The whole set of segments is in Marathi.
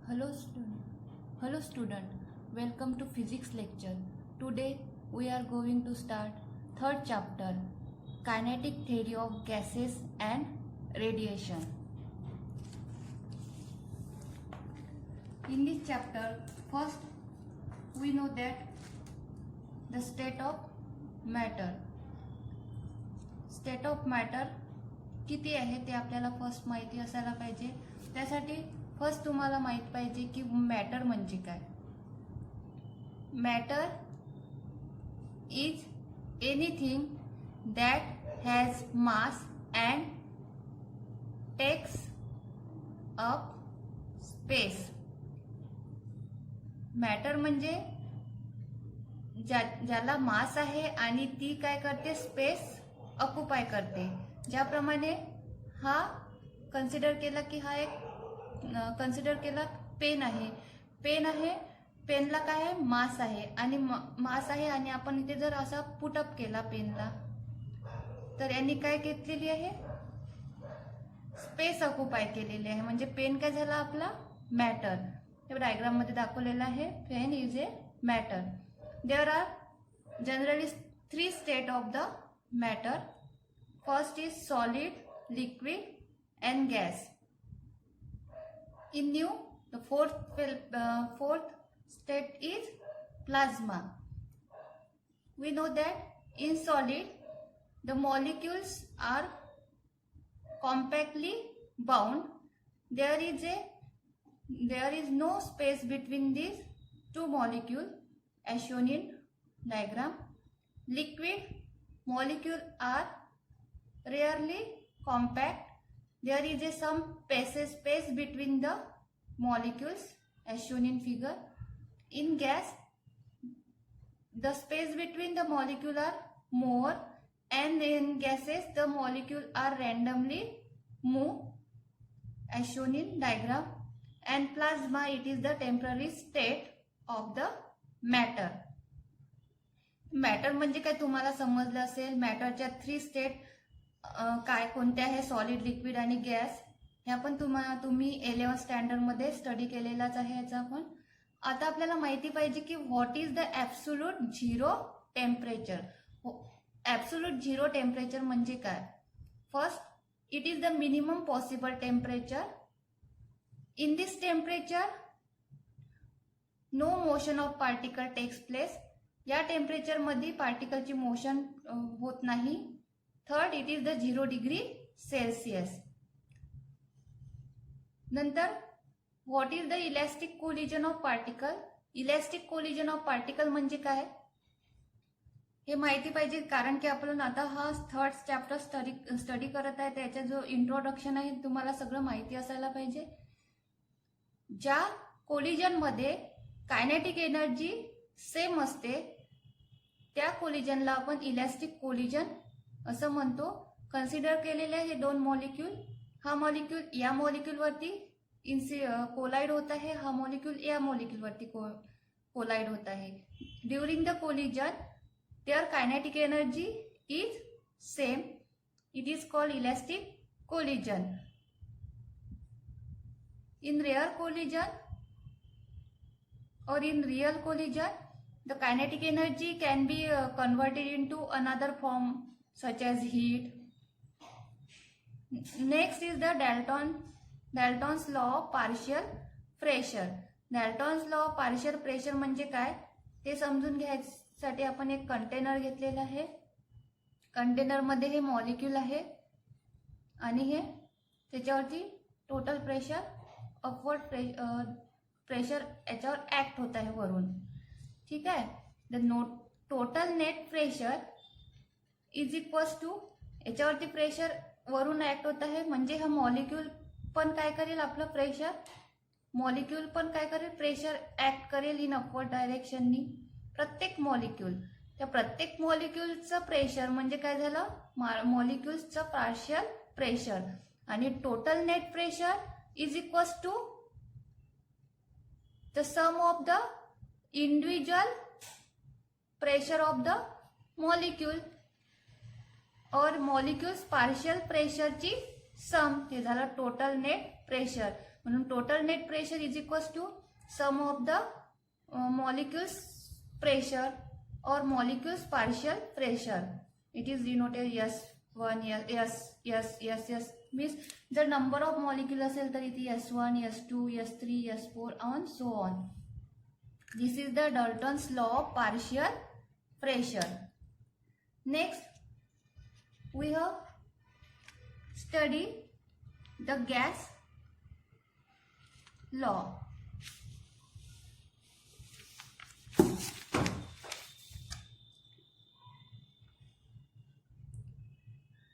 Hello student. Welcome to physics lecture. Today we are going to start third chapter, kinetic theory of gases and radiation. In this chapter, first we know that the state of matter. State of matter किती आहे ते आपल्याला फर्स्ट माहिती असायला पाहिजे. त्यासाठी फर्स्ट तुम्हाला माहित पाहिजे की मॅटर म्हणजे काय. Matter is anything that has mass and takes up space. Matter म्हणजे ज्याला मास आहे आणि ती काय करते, स्पेस ऑक्युपाय करते. ज्याप्रमाणे हा कन्सिडर केला की हा एक कन्सिडर केला पेन आहे. पेनला काय आहे, मास आहे आणि मास आहे आणि आपण इथे जर असा पुटअप केला पेनला तर यांनी काय घेतलेली आहे, स्पेस ऑक्युपाय केलेली आहे. म्हणजे पेन काय झाला आपला मॅटर. हे डायग्राम मध्ये दाखवलेलं आहे. Pen is a matter. There are generally 3 state of the matter. First is solid, liquid and gas. In the fourth state is plasma. We know that in solid the molecules are compactly bound. There is no space between these two molecules as shown in diagram. Liquid molecules are rarely compact. There is some space between the molecules as shown in figure. In gas, the space between the molecules are more, and in gases the molecules are randomly moved as shown in diagram. And plasma, it is the temporary state of the matter. Matter म्हणजे काय तुम्हाला समजलं असेल. मॅटरच्या 3 स्टेट काय कोणत्या आहे, सॉलिड, लिक्विड आणि गॅस. हे आपण तुम्ही 11th स्टँडर्ड मध्ये स्टडी केलेलाच आहे. याचा आपण आता आपल्याला माहिती पाहिजे की what is the absolute zero temperature. Absolute zero temperature म्हणजे काय. First, it is the minimum possible temperature. In this temperature no motion of particle takes place. या टेम्परेचर मध्ये पार्टिकलची मोशन होत नाही. Third, it is the 0 degree Celsius. नंतर what is the elastic collision of particle. Elastic collision of particle म्हणजे काय हे माहिती पाहिजे. कारण की आपण आता हा थर्ड चॅप्टर स्टडी करत आहे. त्याचा जो इंट्रोडक्शन आहे तुम्हाला सगळं माहिती असायला पाहिजे. ज्या कोलिजन मध्ये कायनेटिक एनर्जी सेम असते त्या कोलिजनला आपण इलॅस्टिक कोलिजन असं म्हणतो. कन्सिडर केलेले हे 2 मॉलिक्यूल. हा मॉलिक्यूल या मॉलिक्यूल वरती कोलाइड होत आहे. हा मॉलिक्यूल या मॉलिक्यूल वरती कोलाइड होत आहे. During the collision their kinetic energy is same. It is called elastic collision. In rare collision or in real collision the kinetic energy can be converted into another form such as heat. Next is the Dalton's law of partial pressure. Dalton's law of partial pressure म्हणजे काय ते समजून घ्यायसाठी आपण एक कंटेनर घेतलेला आहे. कंटेनर मध्ये हे मॉलिक्यूल आहे आणि हे त्याच्यावरती टोटल प्रेशर अपवर्ड प्रेशर याच्यावर ऍक्ट होत आहे वरून. ठीक आहे. The total net pressure is equals to याच्यावरती प्रेशर वरून ऍक्ट होत आहे म्हणजे हा मॉलिक्यूल पण काय करेल, आपलं प्रेशर मॉलिक्यूल पण काय करेल, प्रेशर ऍक्ट करेल इन अपवर्ड डायरेक्शननी. प्रत्येक मॉलिक्यूल त्या प्रत्येक मॉलिक्यूलचं प्रेशर म्हणजे काय झालं, मॉलिक्यूल्सचं पार्शियल प्रेशर. आणि total net pressure is equals to the sum of the individual pressure of the molecule or molecules partial pressure ची सम हे झालं टोटल नेट प्रेशर. म्हणून total net pressure is equals to sum of the molecules pressure और molecules partial pressure. It is denoted S1 S means जर नंबर ऑफ मॉलिक्युल असेल तर इथे S1 S2 S3 S4 on so on. This is the Dalton's law of partial pressure. Next, we have studied the gas law.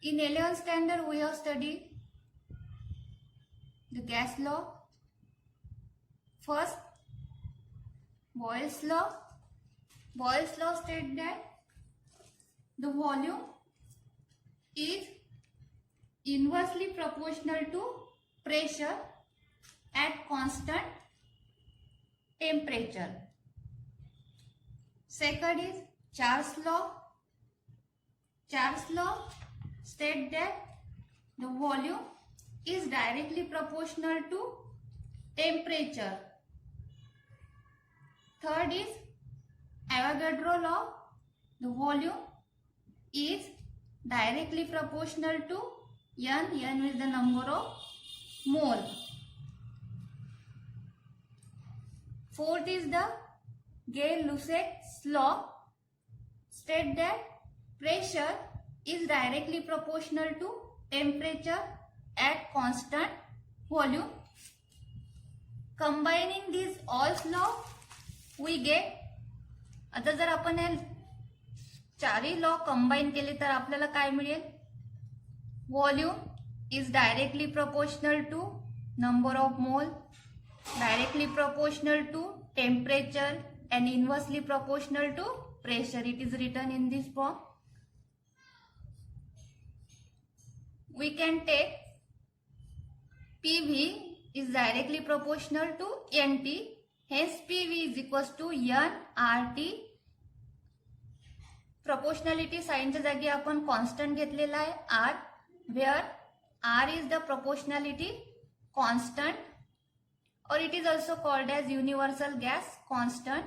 In 11th standard, we have studied the gas law. First, Boyle's law. Boyle's law states that the volume is inversely proportional to pressure at constant temperature. Second is Charles' law. Charles' law states that the volume is directly proportional to temperature. Third is Avogadro law. The volume is directly proportional to N. N is the number of mole. Fourth is the Gay-Lussac's law. State that pressure is directly proportional to temperature at constant volume. Combining these all law, we get. आता जर आपण हे चारही लॉ कंबाईन केले तर आपल्याला काय मिळेल? Volume is directly proportional to number of mole, directly proportional to temperature and inversely proportional to pressure. It is written in this form. We can take PV is directly proportional to NT. Hence PV is equals to NRT. Proportionality sign च्या जागी आपण constant घेतलेला आहे R, where R is the proportionality constant or it is also called as universal gas constant.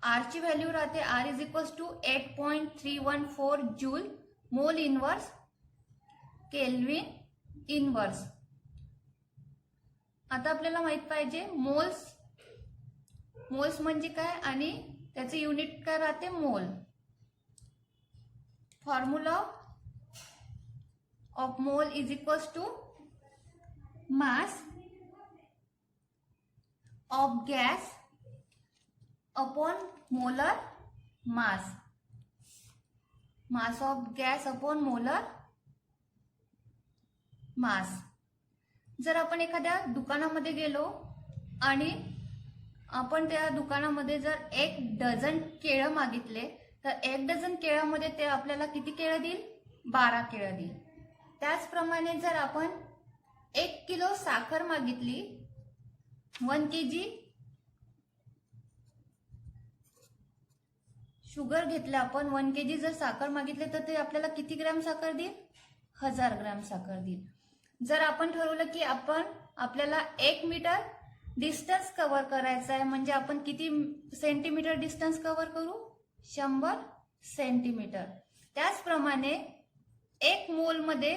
R ची व्हॅल्यू राहते R is equals to 8.314 joule mole inverse kelvin inverse. आता आपल्याला माहित पाहिजे मोल्स. मोल्स म्हणजे काय आणि त्याचे युनिट काय राहते? Mole. Formula of mole is equals to mass of gas upon molar mass. Mass of gas upon molar mass. जर आपण एखाद्या दुकानामध्ये गेलो आणि आपण त्या दुकानामध्ये जर 1 डझन केळं मागितले तर 1 डझन केळामध्ये ते आपल्याला किती केळं देईल? 12 केळं देईल. त्याचप्रमाणे जर आपण 1 किलो साखर मागितली 1 kg शुगर घेतलं आपण 1 kg जर साखर मागितले तर ते आपल्याला किती ग्रॅम साखर देईल? 1000 ग्रॅम साखर देईल. जर आपण ठरवलं की आपल्याला 1 मीटर डिस्टन्स कव्हर करायचं आहे म्हणजे आपण किती सेंटीमीटर डिस्टन्स कव्हर करू? 100 सेंटीमीटर. त्याचप्रमाणे 1 मोल मध्ये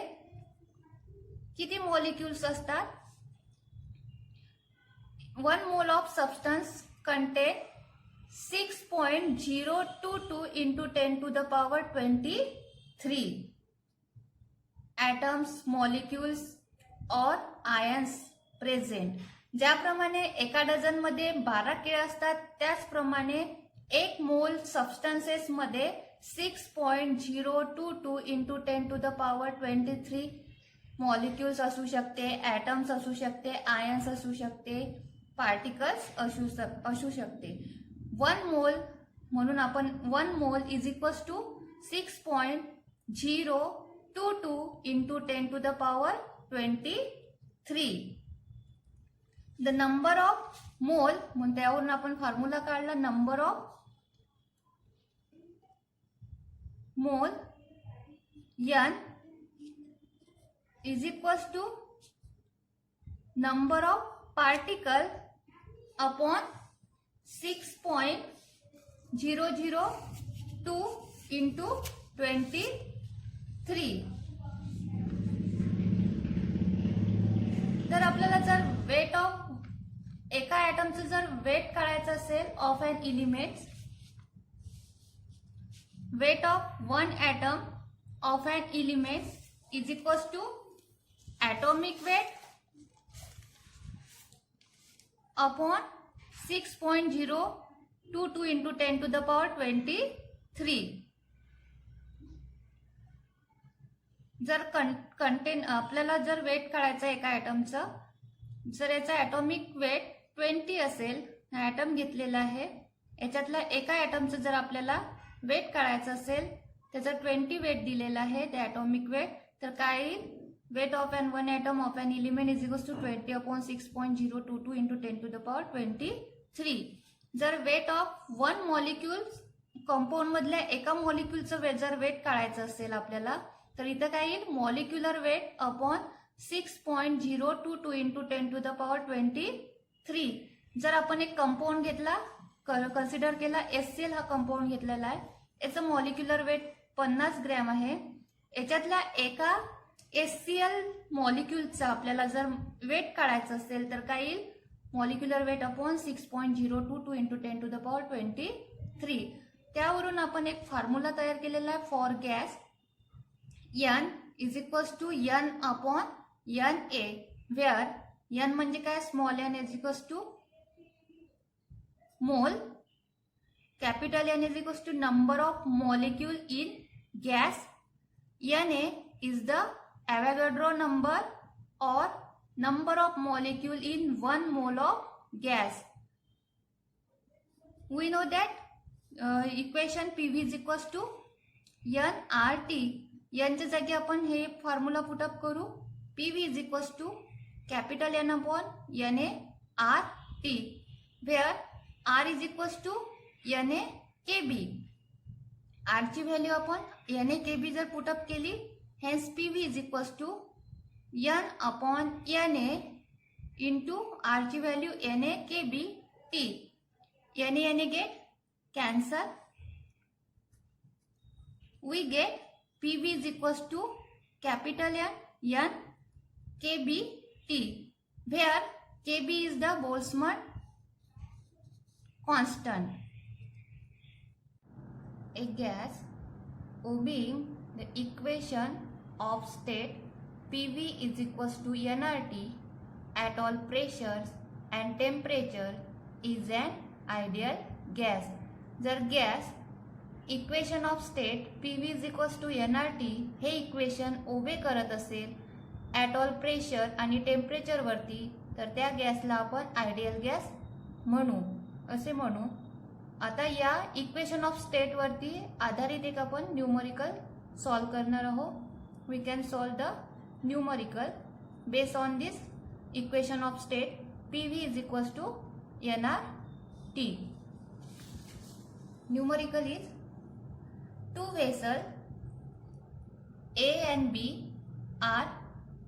किती मॉलिक्युल्स असतात? 1 mole of substance content 6.022 into 10 to the power 23 atoms, molecules or ions present. ज्याप्रमाणे एका डझन मध्ये 12 केळं असतात त्याचप्रमाणे 1 मोल सबस्टन्सेस मध्ये 6.022 into 10 to the power 23 molecules असू शकते, ॲटम्स असू शकते, आयन्स असू शकते, पार्टिकल्स असू शकते. 1 मोल म्हणून आपण 1 mole is equals to 6.022 into 10 to the power 23. The number of mole म्हणून त्यावरून आपण फॉर्म्युला काढला. Number of mole N is equals to number of particle upon 6.002 into 23. तर आपल्याला जर वेट ऑफ एका ॲटमचं जर वेट काढायचं असेल of N elements, weight of one atom of an element is equals to atomic weight upon 6.022 into 10 to the power 23. जर आपल्याला जर वेट काढायचं एका ॲटमचं, जर याचा ॲटॉमिक वेट 20 असेल, ॲटम घेतलेला आहे, याच्यातला एका ॲटमचं जर आपल्याला वेट काढायचं असेल, त्याचं 20 वेट दिलेलं आहे, ते ॲटॉमिक वेट, तर काय येईल, weight of N one atom of N element is equals to 20 upon 6.022 into 10 to the power 23. जर weight of one molecule compound मधल्या एका मॉलिक्यूलचं जर वेट काढायचं असेल आपल्याला, तर इथं काय येईल, molecular weight upon 6.022 into 10 to the power 23. जर आपण एक कंपाऊंड घेतला, कन्सिडर केला, HCl हा कंपाऊंड घेतलेला आहे, याचं मॉलिक्युलर वेट 50 ग्रॅम आहे, याच्यातल्या एका HCl मॉलिक्यूलचा आपल्याला जर वेट काढायचं असेल तर काय येईल, molecular weight upon 6.022 into 10 to the power 23. त्यावरून आपण एक फॉर्म्युला तयार केलेला आहे for gas, N is equals to N upon NA, where N म्हणजे काय, small n is equals to mole, capital N is equals to number of molecule in gas, Na is the Avogadro number or number of molecule in 1 mole of gas. We know that equation PV is equals to nRT. यांच्या जागी आपण हे फॉर्म्युला पुटअप करू, PV is equals to capital N upon Na RT, where R is equals to Na KB. R ची व्हॅल्यू आपण Na KB जर पुटअप केली, hence PV is equals to N upon Na into R ची value Na KB T. Na get cancel. We get PV is equals to capital N KB T, where KB is the Boltzmann constant. A gas obeying the equation of state PV is equals to nRT at all pressures and temperature is an ideal gas. जर gas equation of state PV is equals to nRT हे इक्वेशन ओबे करत असेल ॲट ऑल प्रेशर आणि टेम्परेचर वरती, तर त्या गॅसला आपण आयडियल गॅस म्हणू, असे म्हणू. आता या इक्वेशन ऑफ स्टेट वरती आधारित एक आपण न्यूमरिकल सॉल्व करणार आहोत. We can solve the numerical based on this equation of state PV is equals to nRT. Numerical is 2 vessels A and B are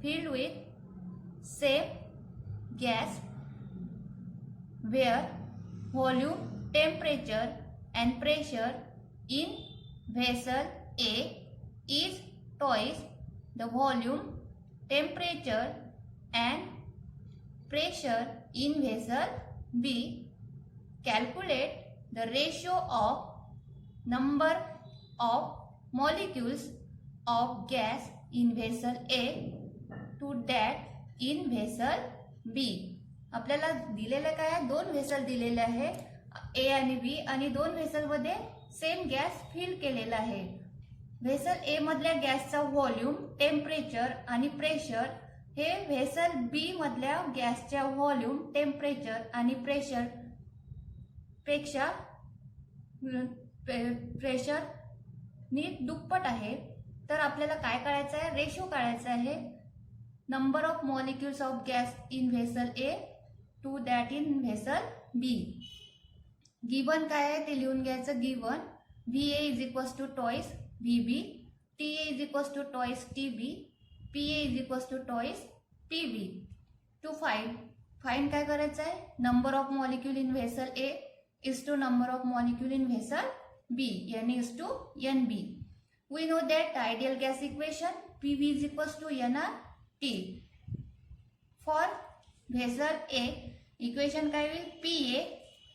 filled with same gas where volume, temperature and pressure in vessel A is twice the volume, temperature and pressure in vessel B. Calculate the ratio of number of molecules of gas in vessel A to that in vessel B. आपल्याला दिलेलं काय, 2 व्हेसल दिलेले आहे A आणि B, आणि 2 व्हेसल मध्ये सेम गॅस फिल केलेला आहे. व्हेसल A मधल्या गॅसचा व्हॉल्यूम, टेम्परेचर आणि प्रेशर हे व्हेसल B मधल्या गॅसच्या व्हॉल्यूम, टेम्परेचर आणि प्रेशर पेक्षा प्रेशर नी दुप्पट आहे. तर आपल्याला काय करायचं आहे, रेशो काढायचा आहे number of molecules of gas in vessel A to that in vessel B. Given काय आहे ते लिहून घ्यायचं. Given VA is equals to twice VB, TA is equals to twice TB, PA is equals to twice PB. To find काय करायचं आहे, number of molecule in vessel A is to number of molecule in vessel B, N is to N B. We know that ideal gas equation PV is equals to nRT. For vessel A, equation काय होईल, PA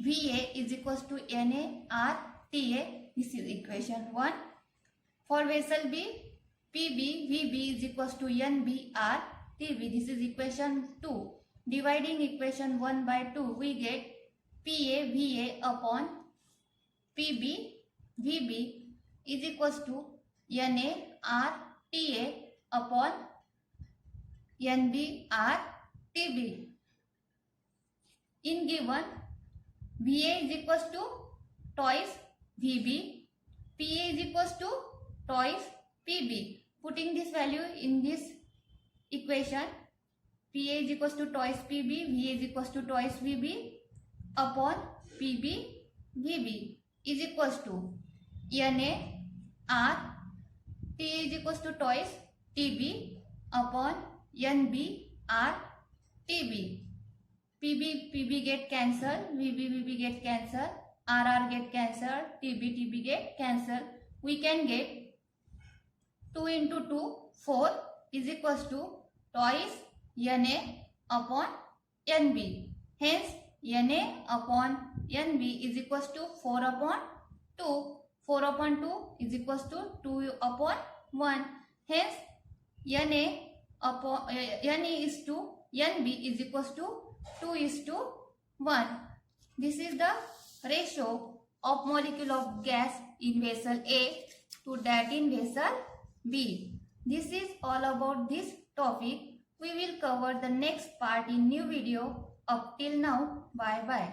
VA is equals to NARTA. This is equation 1. For vessel B, PB VB is equals to NBRTB. This is equation 2. Dividing equation 1 by 2, we get PA VA upon PB VB is equals to NARTA upon NBRTB. In given, VA is equals to twice VB, PA is equals to twice PB. Putting this value in this equation, PA is equals to twice PB, VA is equals to twice VB upon PB VB is equals to NAR T is equals to twice TB upon NBR TB. PB get cancelled, VB get cancelled, RR get cancelled, TB get cancelled. We can get 2 into 2, 4 is equals to twice NA upon NB. Hence, NA upon NB is equals to 4 upon 2. 4 upon 2 is equals to 2 upon 1. Hence, NA is to NB is equals to 2 is to 1. This is the ratio of molecule of gas in vessel A to that in vessel B. This is all about this topic. We will cover the next part in new video. Up till now, bye bye.